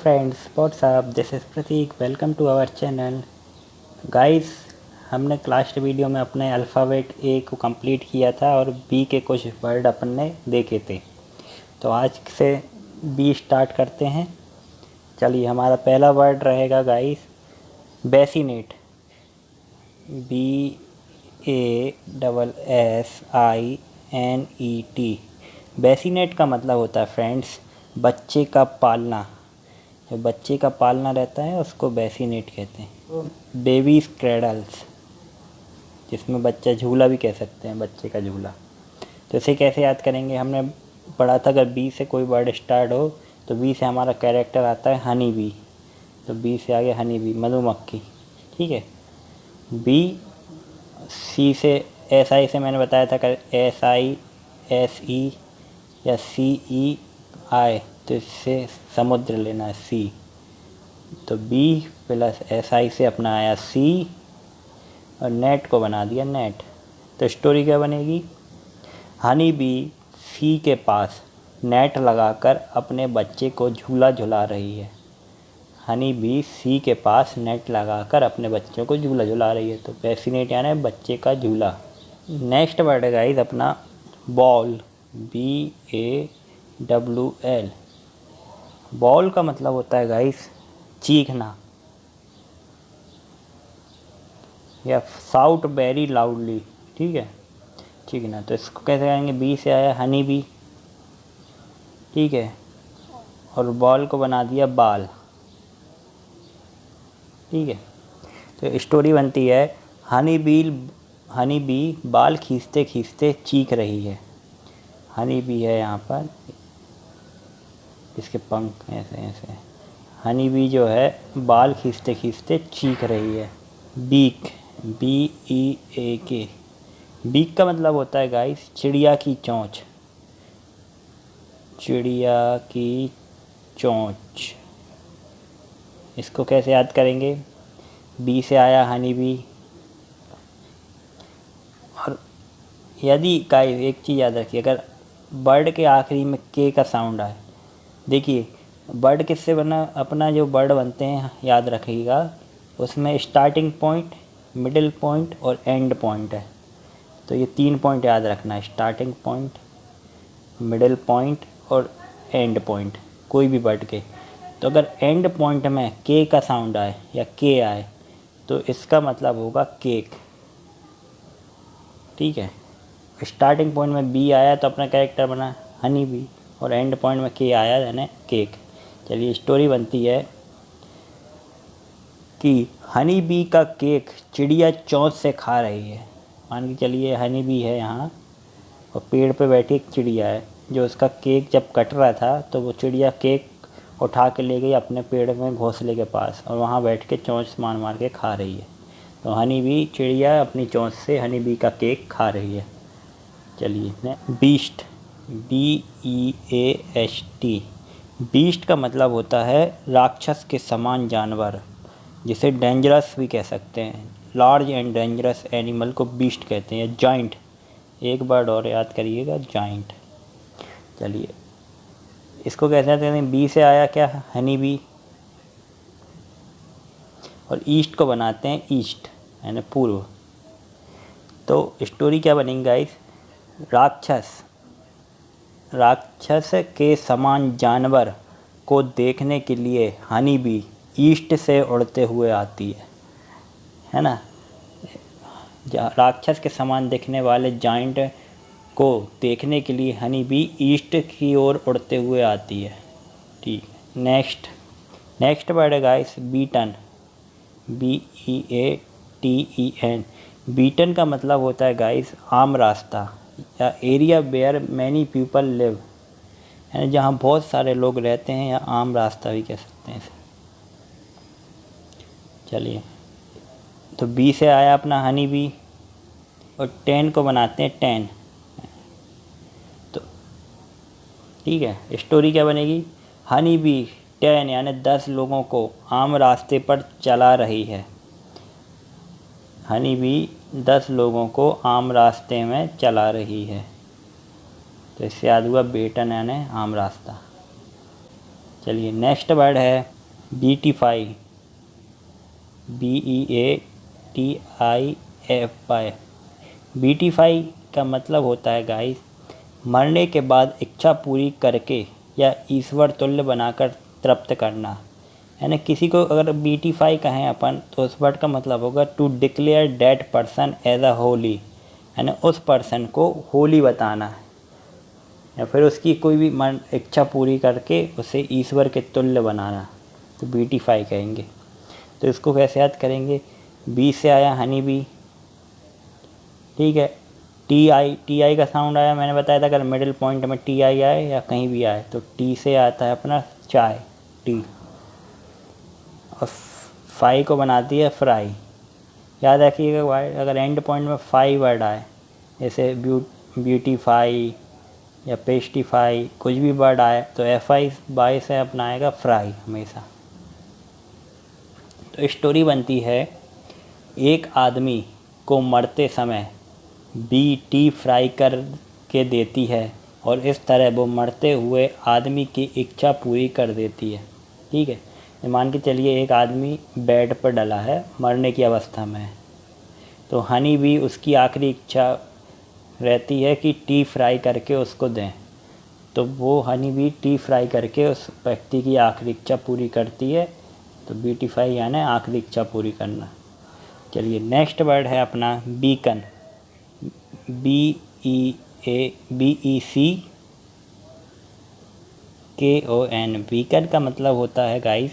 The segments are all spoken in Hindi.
Friends, what's up, this is Prateek. Welcome to our channel. Guys, हमने लास्ट वीडियो में अपने अल्फ़ाबेट ए को कंप्लीट किया था और बी के कुछ वर्ड अपन ने देखे थे। तो आज से बी स्टार्ट करते हैं। चलिए, हमारा पहला वर्ड रहेगा गाइस बेसिनेट। BASSINET। बेसिनेट का मतलब होता है फ्रेंड्स बच्चे का पालना। जो बच्चे का पालना रहता है उसको बेसिनेट कहते हैं। बेबीज क्रेडल्स, जिसमें बच्चा झूला भी कह सकते हैं, बच्चे का झूला। तो इसे कैसे याद करेंगे? हमने पढ़ा था अगर बी से कोई वर्ड स्टार्ट हो तो बी से हमारा कैरेक्टर आता है हनी बी। तो बी से आगे हनी बी, मधुमक्खी। ठीक है। बी सी से SI से मैंने बताया था कर SISE या CEI, तो इससे समुद्र लेना है सी। तो B प्लस SI से अपना आया C और नेट को बना दिया नेट। तो स्टोरी क्या बनेगी? हनी बी सी के पास नेट लगाकर अपने बच्चे को झूला झुला रही है। हनी बी सी के पास नेट लगाकर अपने बच्चों को झूला झुला रही है। तो बेसिनेट यानी बच्चे का झूला। नेक्स्ट वर्ड है गाइस अपना बॉल। BAWL। बॉल का मतलब होता है गाइस चीखना या साउट वेरी लाउडली। ठीक है, चीखना। तो इसको कैसे कहेंगे? बी से आया हनी बी। ठीक है, और बॉल को बना दिया बाल। ठीक है, तो स्टोरी बनती है हनी बी बाल खींचते खींचते चीख रही है। हनी बी है यहाँ पर, इसके पंख ऐसे ऐसे। हनी बी जो है बाल खींचते खींचते चीख रही है। Beak, BEAK। बीक का मतलब होता है गाइस चिड़िया की चोंच। चिड़िया की चोंच। इसको कैसे याद करेंगे? बी से आया हनी बी। और यदि गाइस एक चीज़ याद रखिए, अगर वर्ड के आखिरी में के का साउंड आए, देखिए वर्ड किससे बना? अपना जो वर्ड बनते हैं याद रखिएगा, उसमें स्टार्टिंग पॉइंट, मिडिल पॉइंट और एंड पॉइंट है। तो ये 3 पॉइंट याद रखना है, स्टार्टिंग पॉइंट, मिडिल पॉइंट और एंड पॉइंट, कोई भी वर्ड के। तो अगर एंड पॉइंट में के का साउंड आए या के आए तो इसका मतलब होगा केक। ठीक है, स्टार्टिंग पॉइंट में बी आया तो अपना कैरेक्टर बना हनी बी, और एंड पॉइंट में के आया यानी केक। चलिए, स्टोरी बनती है कि हनी बी का केक चिड़िया चोंच से खा रही है। मान के चलिए हनी बी है यहाँ और पेड़ पे बैठी एक चिड़िया है, जो उसका केक जब कट रहा था तो वो चिड़िया केक उठा के ले गई अपने पेड़ में घोंसले के पास, और वहाँ बैठ के चोंच मार मार के खा रही है। तो हनी बी चिड़िया अपनी चोंच से हनी बी का केक खा रही है। चलिए, बीस्ट, BEAST। बीस्ट का मतलब होता है राक्षस के समान जानवर, जिसे डेंजरस भी कह सकते हैं। लार्ज एंड डेंजरस एनिमल को बीस्ट कहते हैं। जाइंट, एक वर्ड और याद करिएगा, जाइंट। चलिए, इसको कैसे कहते हैं? बी से आया क्या? हनी बी, और ईस्ट को बनाते हैं ईस्ट यानी पूर्व। तो स्टोरी क्या बनेगी गाइस? राक्षस के समान जानवर को देखने के लिए हनी बी ईस्ट से उड़ते हुए आती है ना। राक्षस के समान दिखने वाले जाइंट को देखने के लिए हनी बी ईस्ट की ओर उड़ते हुए आती है। ठीक है, नेक्स्ट वर्ड है गाइस बीटन। BEATEN। बीटन का मतलब होता है गाइस आम रास्ता या area where many people live, यानी जहाँ बहुत सारे लोग रहते हैं, या आम रास्ता भी कह सकते हैं इसे। चलिए, तो बी से आया अपना हनी बी और 10 को बनाते हैं 10। तो ठीक है, स्टोरी क्या बनेगी? हनी बी 10 यानी 10 लोगों को आम रास्ते पर चला रही है। हनी बी 10 लोगों को आम रास्ते में चला रही है। तो इससे याद हुआ बेटन यानी आम रास्ता। चलिए नेक्स्ट वर्ड है बीटीफाई, BEATIFY। बीटीफाई का मतलब होता है गाइस मरने के बाद इच्छा पूरी करके या ईश्वर तुल्य बनाकर तृप्त करना। यानी किसी को अगर बीटीफाई कहें अपन तो उस वर्ड का मतलब होगा to declare that person as a holy, यानी उस पर्सन को होली बताना है या फिर उसकी कोई भी मन इच्छा पूरी करके उसे ईश्वर के तुल्य बनाना, तो बीटीफाई कहेंगे। तो इसको कैसे याद करेंगे, बी से आया हनी बी, ठीक है। टी आई का साउंड आया, मैंने बताया था अगर मिडिल पॉइंट में टी आई आए या कहीं भी आए तो टी से आता है अपना चाय, टी। और फाई को बनाती है फ्राई। याद रखिएगा अगर एंड पॉइंट में फाई वर्ड आए, जैसे ब्यूटीफाई या पेस्टिफाई, कुछ भी वर्ड आए तो FI बाई से अपना आएगा फ्राई हमेशा। तो स्टोरी बनती है एक आदमी को मरते समय BT फ्राई कर के देती है और इस तरह वो मरते हुए आदमी की इच्छा पूरी कर देती है, ठीक है। मान के चलिए एक आदमी बेड पर डला है, मरने की अवस्था में है, तो हनी भी उसकी आखिरी इच्छा रहती है कि टी फ्राई करके उसको दें, तो वो हनी भी टी फ्राई करके उस व्यक्ति की आखिरी इच्छा पूरी करती है। तो बीटीफाई यानी आखिरी इच्छा पूरी करना। चलिए नेक्स्ट वर्ड है अपना बीकन, BECKON। बीकन का मतलब होता है guys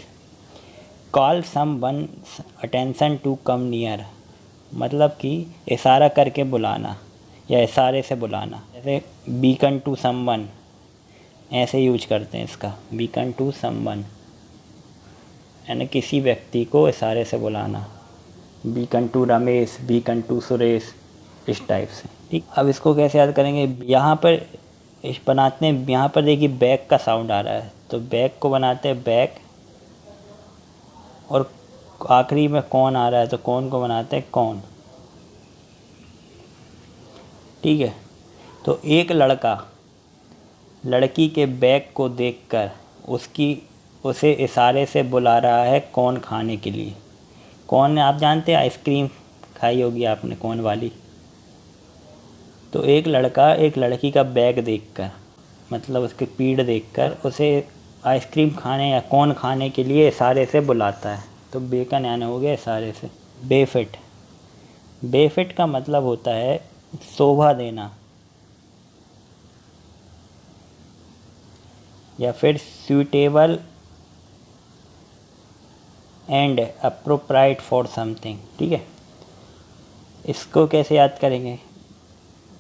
call someone's attention to come near, मतलब कि इशारा करके बुलाना या इशारे से बुलाना। जैसे बीकन टू समवन, ऐसे यूज करते हैं इसका, बीकन टू समवन यानी किसी व्यक्ति को इशारे से बुलाना। Beckon to Ramesh, beckon to Suresh, इस टाइप से, ठीक। अब इसको कैसे याद करेंगे, यहाँ पर इस बनाते हैं, यहाँ पर देखिए बैक का साउंड आ रहा है तो बैक को बनाते हैं बैक, और आखिरी में कौन आ रहा है तो कौन को बनाते हैं कौन, ठीक है। तो एक लड़का लड़की के बैग को देखकर उसे इशारे से बुला रहा है कौन खाने के लिए। कौन आप जानते हैं, आइसक्रीम खाई होगी आपने कौन वाली। तो एक लड़का एक लड़की का बैग देखकर, मतलब उसकी पीठ देखकर उसे आइसक्रीम खाने या कौन खाने के लिए इशारे से बुलाता है, तो बेकन यानी हो गया इशारे से। बेफिट, बेफिट का मतलब होता है शोभा देना या फिर suitable and appropriate for something, ठीक है। इसको कैसे याद करेंगे,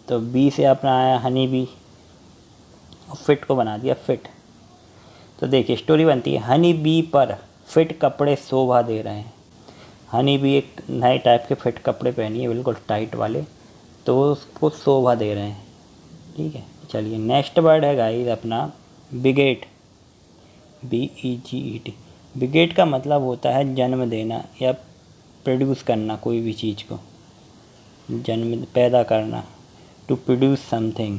तो बी से अपना आया हनी बी और फिट को बना दिया फिट। तो देखिए स्टोरी बनती है हनी बी पर फिट कपड़े शोभा दे रहे हैं। हनी बी एक नए टाइप के फिट कपड़े पहनी है, बिल्कुल टाइट वाले, तो उसको शोभा दे रहे हैं, ठीक है। चलिए नेक्स्ट वर्ड है गाइस अपना बिगेट, BEGET। बिगेट का मतलब होता है जन्म देना या प्रोड्यूस करना, कोई भी चीज़ को जन्म पैदा करना, टू प्रोड्यूस समथिंग।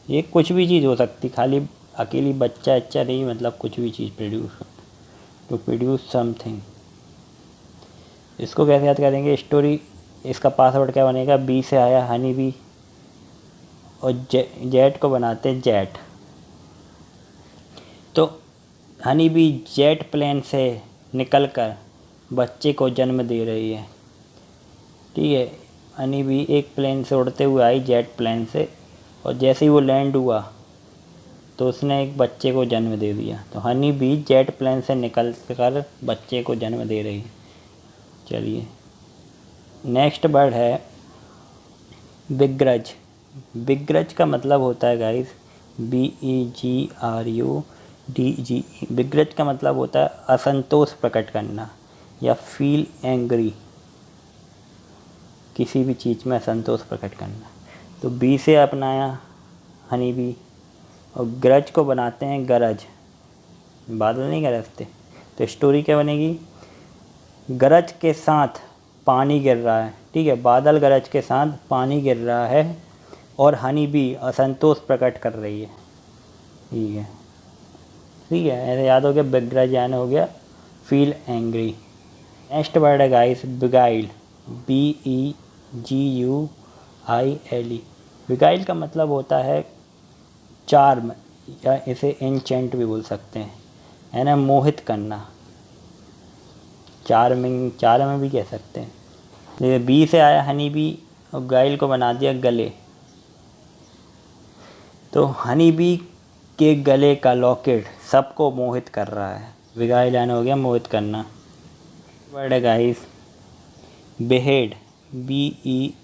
ये कुछ भी चीज़ हो सकती, खाली अकेली बच्चा अच्छा नहीं, मतलब कुछ भी चीज़ प्रोड्यूस, टू प्रोड्यूस समथिंग। इसको कैसे याद करेंगे, स्टोरी इसका पासवर्ड क्या बनेगा, बी से आया हनी बी और जेट को बनाते जेट। तो हनी बी जेट प्लेन से निकलकर बच्चे को जन्म दे रही है, ठीक है। हनी बी एक प्लेन से उड़ते हुए आई जेट प्लेन से, और जैसे ही वो लैंड हुआ तो उसने एक बच्चे को जन्म दे दिया। तो हनी बी जेट प्लेन से निकल कर बच्चे को जन्म दे रही है। चलिए नेक्स्ट वर्ड है बिग्रज। बिग्रज का मतलब होता है गाइस BEGRUDGE। बिग्रज का मतलब होता है असंतोष प्रकट करना या फील एंग्री, किसी भी चीज़ में असंतोष प्रकट करना। तो बी से अपनाया हनी बी और ग्रज को बनाते हैं गरज, बादल नहीं गरजते। तो स्टोरी क्या बनेगी, गरज के साथ पानी गिर रहा है, ठीक है। बादल गरज के साथ पानी गिर रहा है और हनी बी असंतोष प्रकट कर रही है। ठीक है, ठीक है, ऐसे याद हो गया। बेग्रज यानी हो गया फील एंग्री। नेक्स्ट वर्ड है गाइस बिगाइल, BEGUILE। बिगाइल का मतलब होता है चार्म, या इसे एनचेंट भी बोल सकते हैं, है ना, मोहित करना, चार्म भी कह सकते हैं। जैसे बी से आया हनी बी और गाइल को बना दिया गले, तो हनी बी के गले का लॉकेट सबको मोहित कर रहा है। बिगाइल यानी हो गया मोहित करना। वर्ड है गाइस बेहेड, BEHEAD।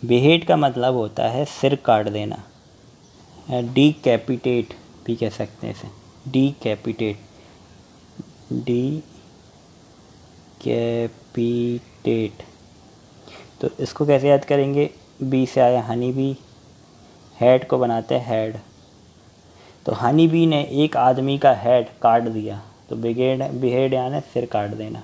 बेहेड का मतलब होता है सिर काट देना, डीकैपिटेट भी कह सकते हैं इसे, डीकैपिटेट, डीकैपिटेट। तो इसको कैसे याद करेंगे, बी से आया हनी बी, हेड को बनाते हैं हेड, तो हनी बी ने एक आदमी का हेड काट दिया, तो बिहेड यानी सिर काट देना।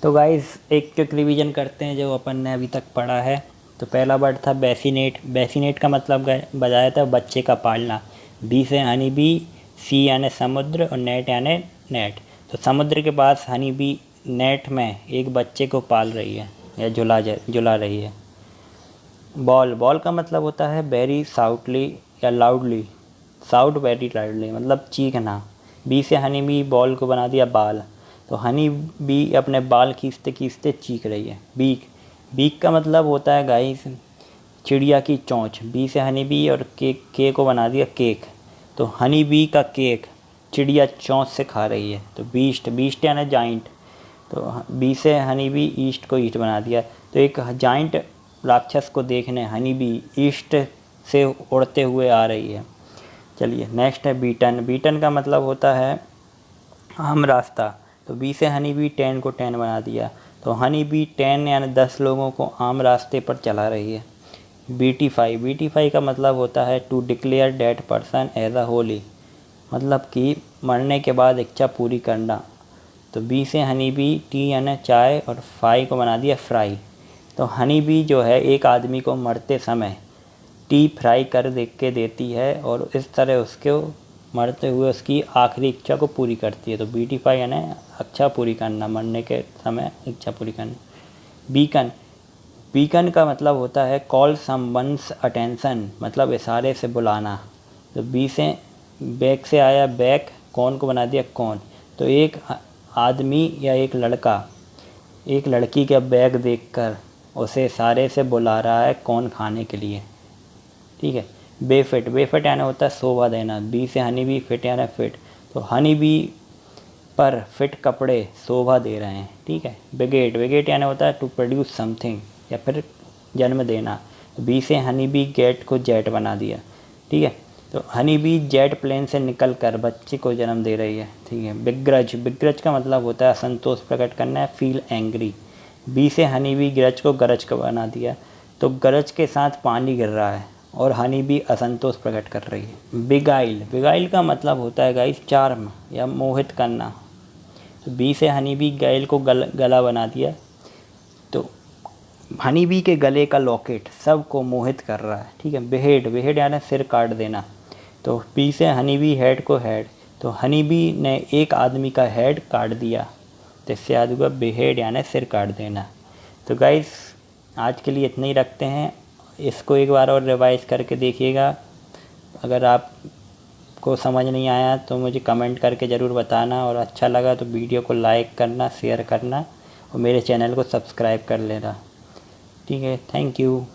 तो गाइस एक क्विक रिवीजन करते हैं जो अपन ने अभी तक पढ़ा है। तो पहला वर्ड था बेसिनेट, बेसिनेट का मतलब बताया था बच्चे का पालना। बी से हनी बी, सी यानी समुद्र और नेट यानी नेट। तो समुद्र के पास हनी बी नेट में एक बच्चे को पाल रही है या झुला रही है। बॉल, बॉल का मतलब होता है वेरी साउटली या लाउडली, साउट वेरी लाउडली मतलब चीखना। बी से हनी बी बॉल को बना दिया बाल, तो हनी बी अपने बाल खींचते खींचते चीख रही है। बीक, बीक का मतलब होता है गाइस चिड़िया की चोंच। बी से हनी बी और के को बना दिया केक, तो हनी बी का केक चिड़िया चोंच से खा रही है। तो बीस्ट, बीस्ट यानी जाइंट, तो बी से हनी बी ईस्ट को ईस्ट बना दिया, तो एक जाइंट राक्षस को देखने हनी बी ईस्ट से उड़ते हुए आ रही है। चलिए नेक्स्ट है बीटन, बीटन का मतलब होता है आम रास्ता, तो बी से हनी बी 10 को 10 बना दिया, तो हनी बी 10 यानी 10 लोगों को आम रास्ते पर चला रही है। बीटीफाई, बीटीफाई का मतलब होता है to declare that person as a holy, मतलब कि मरने के बाद इच्छा पूरी करना। तो बी से हनी बी टी यानी चाय और फाई को बना दिया फ्राई, तो हनी बी जो है एक आदमी को मरते समय टी फ्राई कर देती है और इस तरह उसके मरते हुए उसकी आखिरी इच्छा को पूरी करती है। तो बीटीफाई यानी इच्छा पूरी करना, मरने के समय इच्छा पूरी करना। बीकन, बीकन का मतलब होता है कॉल समवन्स अटेंशन, मतलब इशारे से बुलाना। तो बी से बैक से आया बैक, कौन को बना दिया कौन, तो एक आदमी या एक लड़का एक लड़की का बैग देखकर उसे इशारे से बुला रहा है कौन खाने के लिए, ठीक है। बेफिट, बेफिट यानी होता है शोभा देना। बी से हनी बी फिट यानी फिट, तो हनी बी पर फिट कपड़े शोभा दे रहे हैं, ठीक है। बिगेट, बिगेट यानी होता है टू प्रोड्यूस समथिंग या फिर जन्म देना। बी से हनी बी गेट को जेट बना दिया, ठीक है। तो हनी बी जेट प्लेन से निकल कर बच्चे को जन्म दे रही है, ठीक है। बिग्रज, बिग्रज का मतलब होता है असंतोष प्रकट करना है, फील एंग्री। बी से हनी बी गरज को गरज का बना दिया, तो गरज के साथ पानी गिर रहा है और हनी बी असंतोष प्रकट कर रही है। बिगाइल, बिगाइल का मतलब होता है गाइस चार्म या मोहित करना। तो बी से हनी बी गाइल को गला बना दिया, तो हनी बी के गले का लॉकेट सबको मोहित कर रहा है, ठीक है। बेहेड, बेहेड यानी सिर काट देना, तो बी से हनी बी हेड को हेड, तो हनी बी ने एक आदमी का हेड काट दिया, तो इससे याद हुआ बेहेड यानी सिर काट देना। तो गाइस आज के लिए इतना ही रखते हैं, इसको एक बार और रिवाइज करके देखिएगा। अगर आपको समझ नहीं आया तो मुझे कमेंट करके ज़रूर बताना, और अच्छा लगा तो वीडियो को लाइक करना, शेयर करना और मेरे चैनल को सब्सक्राइब कर लेना, ठीक है। Thank you.